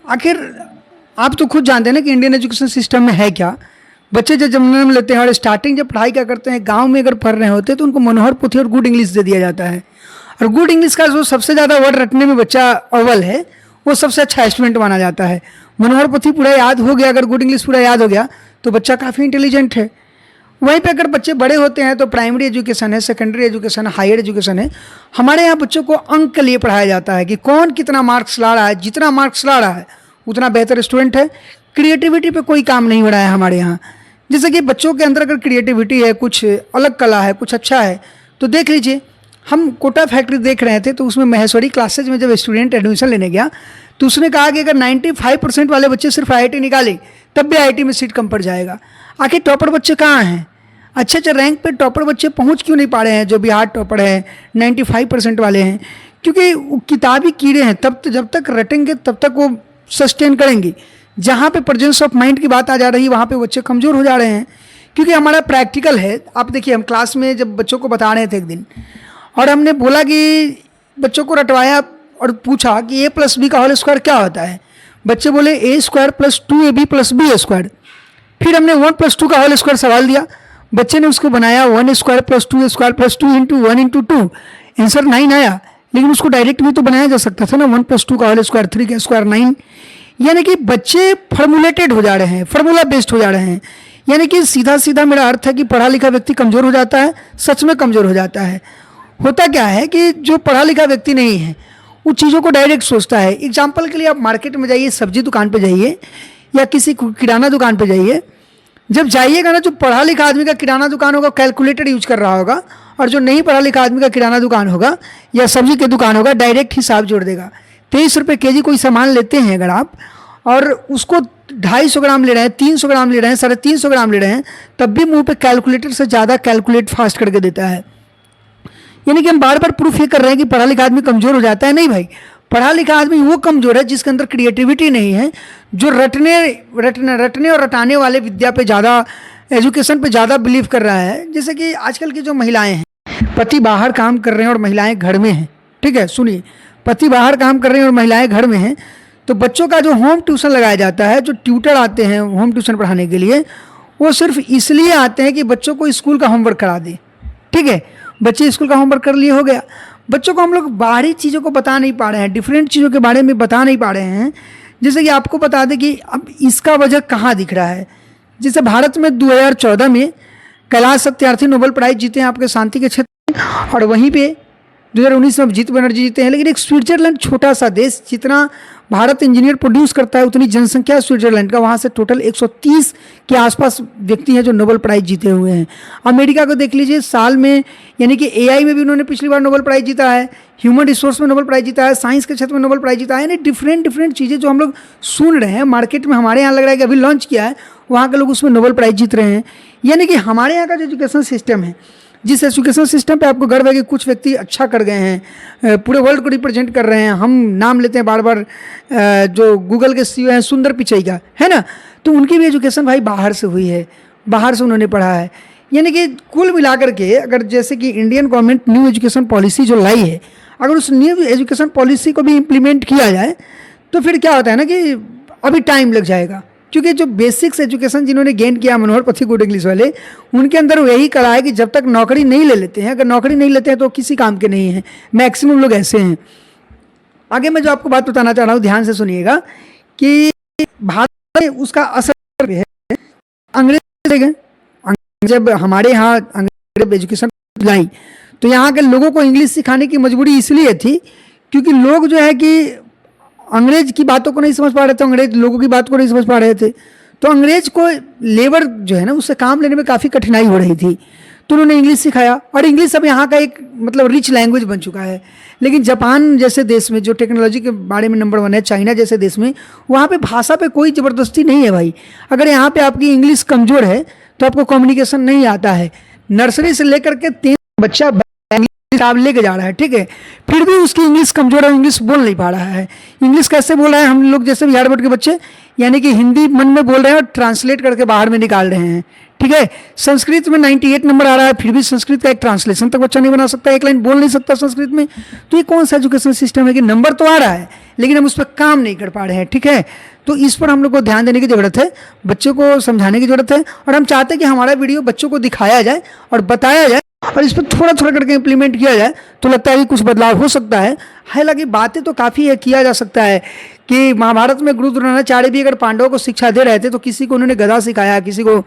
आखिर आप तो खुद जानते हैं ना कि इंडियन एजुकेशन सिस्टम में है क्या। बच्चे जब जन्म लेते हैं और स्टार्टिंग जब पढ़ाई क्या करते हैं, गांव में अगर पढ़ रहे होते हैं तो उनको मनोहर पोथी और गुड इंग्लिश दे दिया जाता है। और गुड इंग्लिश का जो सबसे ज़्यादा वर्ड रटने में बच्चा अव्वल है, वो सबसे अच्छा स्टूडेंट माना जाता है। मनोहर पोथी पूरा याद हो गया, अगर गुड इंग्लिश पूरा याद हो गया तो बच्चा काफ़ी इंटेलिजेंट है। वहीं पे अगर बच्चे बड़े होते हैं तो प्राइमरी एजुकेशन है, सेकेंडरी एजुकेशन है, हायर एजुकेशन है। हमारे यहाँ बच्चों को अंक के लिए पढ़ाया जाता है कि कौन कितना मार्क्स ला रहा है, जितना मार्क्स ला रहा है उतना बेहतर स्टूडेंट है। क्रिएटिविटी पे कोई काम नहीं हो रहा है हमारे यहाँ। जैसे कि बच्चों के अंदर अगर क्रिएटिविटी है, कुछ अलग कला है, कुछ अच्छा है, तो देख लीजिए हम कोटा फैक्ट्री देख रहे थे, तो उसमें महेश्वरी क्लासेज में जब स्टूडेंट एडमिशन लेने गया तो उसने कहा कि अगर 95% वाले बच्चे सिर्फ आईआईटी निकाले तब भी आईआईटी में सीट कम पड़ जाएगा। आखिर टॉपर बच्चे कहाँ हैं? अच्छे अच्छे रैंक पे टॉपर बच्चे पहुँच क्यों नहीं पा रहे हैं? जो बिहार टॉपर है, 95% वाले हैं, क्योंकि वो किताबी कीड़े हैं। तब जब तक रटेंगे तब तक वो सस्टेन करेंगे। जहाँ पे प्रेजेंस ऑफ माइंड की बात आ जा रही है वहाँ पे बच्चे कमज़ोर हो जा रहे हैं, क्योंकि हमारा प्रैक्टिकल है। आप देखिए, हम क्लास में जब बच्चों को बता रहे थे एक दिन, और हमने बोला कि बच्चों को रटवाया और पूछा कि a + b का होल स्क्वायर क्या होता है। बच्चे बोले a² + 2ab + b²। फिर हमने 1 + 2 का होल स्क्वायर सवाल दिया, बच्चे ने उसको बनाया 1² + 2² + 2 × 1 × 2। आंसर 9 आया, लेकिन उसको डायरेक्ट भी तो बनाया जा सकता था ना। 1 + 2 का होल स्क्वायर, 3 का स्क्वायर 9। यानी कि बच्चे फॉर्मुलेटेड हो जा रहे हैं, फार्मूला बेस्ड हो जा रहे हैं। यानी कि सीधा सीधा मेरा अर्थ है कि पढ़ा लिखा व्यक्ति कमज़ोर हो जाता है, सच में कमज़ोर हो जाता है। होता क्या है कि जो पढ़ा लिखा व्यक्ति नहीं है वो चीज़ों को डायरेक्ट सोचता है। एग्जाम्पल के लिए आप मार्केट में जाइए, सब्जी दुकान पे जाइए या किसी किराना दुकान पे जाइए। जब जाइएगा ना, जो पढ़ा लिखा आदमी का किराना दुकान होगा कैलकुलेटर यूज कर रहा होगा, और जो नहीं पढ़ा लिखा आदमी का किराना दुकान होगा या सब्जी की दुकान होगा डायरेक्ट हिसाब जोड़ देगा। 23 रुपये केजी कोई सामान लेते हैं अगर आप, और उसको 250 ग्राम ले रहे हैं, 300 ग्राम ले रहे हैं, 350 ग्राम ले रहे हैं, तब भी मुंह पे कैलकुलेटर से ज़्यादा कैलकुलेट फास्ट करके देता है। यानी कि हम बार बार प्रूफ ये कर रहे हैं कि पढ़ा लिखा आदमी कमज़ोर हो जाता है। नहीं भाई, पढ़ा लिखा आदमी वो कमज़ोर है जिसके अंदर क्रिएटिविटी नहीं है, जो रटने और रटाने वाले विद्या पे ज़्यादा, एजुकेशन पे ज़्यादा बिलीव कर रहा है। जैसे कि आजकल की जो महिलाएं हैं, पति बाहर काम कर रहे हैं और महिलाएं घर में हैं। ठीक है, सुनिए, पति बाहर काम कर रहे हैं और महिलाएं घर में हैं, तो बच्चों का जो होम ट्यूशन लगाया जाता है, जो ट्यूटर आते हैं होम ट्यूशन पढ़ाने के लिए, वो सिर्फ इसलिए आते हैं कि बच्चों को स्कूल का होमवर्क करा दें। ठीक है, बच्चे स्कूल का होमवर्क कर लिए, हो गया। बच्चों को हम लोग बाहरी चीज़ों को बता नहीं पा रहे हैं, डिफरेंट चीज़ों के बारे में बता नहीं पा रहे हैं। जैसे कि आपको बता दें कि अब इसका वजह कहाँ दिख रहा है। जैसे भारत में 2014 में कैलाश सत्यार्थी नोबेल प्राइज़ जीते हैं आपके शांति के क्षेत्र में, और वहीं पे 2019 में अभिजीत बनर्जी जीते हैं। लेकिन एक स्विट्जरलैंड छोटा सा देश, जितना भारत इंजीनियर प्रोड्यूस करता है उतनी जनसंख्या स्विट्जरलैंड का, वहाँ से टोटल 130 के आसपास व्यक्ति हैं जो नोबेल प्राइज़ जीते हुए हैं। अमेरिका को देख लीजिए, साल में, यानी कि एआई में भी उन्होंने पिछली बार नोबेल प्राइज़ जीता है, ह्यूमन रिसोर्स में नोबेल प्राइज़ जीता है, साइंस के क्षेत्र में नोबेल प्राइज़ जीता है। यानी डिफरेंट चीज़ें जो हम लोग सुन रहे हैं मार्केट में, हमारे यहाँ लग रहा है कि अभी लॉन्च किया है, वहाँ के लोग उसमें नोबेल प्राइज़ जीत रहे हैं। यानी कि हमारे यहाँ का जो एजुकेशन सिस्टम है, जिस एजुकेशन सिस्टम पे आपको गर्व है कि कुछ व्यक्ति अच्छा कर गए हैं, पूरे वर्ल्ड को रिप्रेजेंट कर रहे हैं। हम नाम लेते हैं बार बार, जो गूगल के सीईओ हैं सुंदर पिचई का, है ना, तो उनकी भी एजुकेशन भाई बाहर से हुई है, बाहर से उन्होंने पढ़ा है। यानी कि कुल मिलाकर के, अगर जैसे कि Indian government new education policy जो लाई है, अगर उस न्यू एजुकेशन पॉलिसी को भी इम्प्लीमेंट किया जाए तो फिर क्या होता है ना कि अभी टाइम लग जाएगा, क्योंकि जो बेसिक्स एजुकेशन जिन्होंने गेन किया मनोहर पोथी गुड इंग्लिश वाले, उनके अंदर यही कला है कि जब तक नौकरी नहीं ले लेते हैं, अगर नौकरी नहीं लेते हैं तो किसी काम के नहीं हैं। मैक्सिमम लोग ऐसे हैं। आगे मैं जो आपको बात बताना चाह रहा हूँ, ध्यान से सुनिएगा, कि भारत में उसका असर है। अंग्रेज जब हमारे यहाँ अंग्रेज एजुकेशन लाई तो यहाँ के लोगों को इंग्लिश सिखाने की मजबूरी इसलिए थी क्योंकि लोग जो है कि अंग्रेज की बातों को नहीं समझ पा रहे थे, अंग्रेज लोगों की बात को नहीं समझ पा रहे थे। तो अंग्रेज को लेबर जो है ना, उससे काम लेने में काफ़ी कठिनाई हो रही थी, तो उन्होंने इंग्लिश सिखाया। और इंग्लिश अब यहाँ का एक मतलब रिच लैंग्वेज बन चुका है। लेकिन जापान जैसे देश में जो टेक्नोलॉजी के बारे में नंबर 1 है, चाइना जैसे देश में, वहाँ पे भाषा पे कोई ज़बरदस्ती नहीं है भाई। अगर यहाँ पे आपकी इंग्लिश कमज़ोर है तो आपको कम्युनिकेशन नहीं आता है। नर्सरी से लेकर के 3 बच्चा इंग्लिश किताब लेके जा रहा है, ठीक है, फिर भी उसकी इंग्लिश कमजोर है, इंग्लिश बोल नहीं पा रहा है। इंग्लिश कैसे बोल रहा है? हम लोग जैसे बिहार बोर्ड के बच्चे यानी कि हिंदी मन में बोल रहे हैं और ट्रांसलेट करके बाहर में निकाल रहे हैं, ठीक है। संस्कृत में 98 नंबर आ रहा है, फिर भी संस्कृत का एक ट्रांसलेशन तक बच्चा नहीं बना सकता, एक लाइन बोल नहीं सकता संस्कृत में। तो ये कौन सा एजुकेशन सिस्टम है कि नंबर तो आ रहा है लेकिन हम उस पर काम नहीं कर पा रहे हैं, ठीक है। तो इस पर हम लोग को ध्यान देने की ज़रूरत है, बच्चों को समझाने की ज़रूरत है, और हम चाहते हैं कि हमारा वीडियो बच्चों को दिखाया जाए और बताया जाए और इस पर थोड़ा थोड़ा करके इम्प्लीमेंट किया जाए तो लगता है कि कुछ बदलाव हो सकता है। हालांकि बातें तो काफ़ी है, किया जा सकता है कि महाभारत में गुरु द्रोणाचार्य भी अगर पांडवों को शिक्षा दे रहे थे तो किसी को उन्होंने गदा सिखाया, किसी को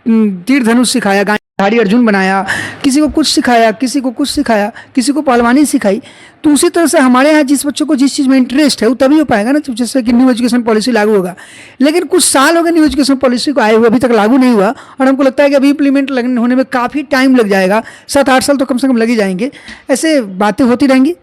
तीर धनुष सिखाया, गाड़ी अर्जुन बनाया, किसी को कुछ सिखाया, किसी को कुछ सिखाया, किसी को पहलवानी सिखाई। तो उसी तरह से हमारे यहाँ जिस बच्चों को जिस चीज़ में इंटरेस्ट है वो तभी हो पाएगा ना जैसे कि न्यू एजुकेशन पॉलिसी लागू होगा। लेकिन कुछ साल हो गए न्यू एजुकेशन पॉलिसी को आए हुए, अभी तक लागू नहीं हुआ, और हमको लगता है कि अभी इम्प्लीमेंट होने में काफ़ी टाइम लग जाएगा, 7-8 साल तो कम से कम लग ही जाएंगे। ऐसे बातें होती रहेंगी।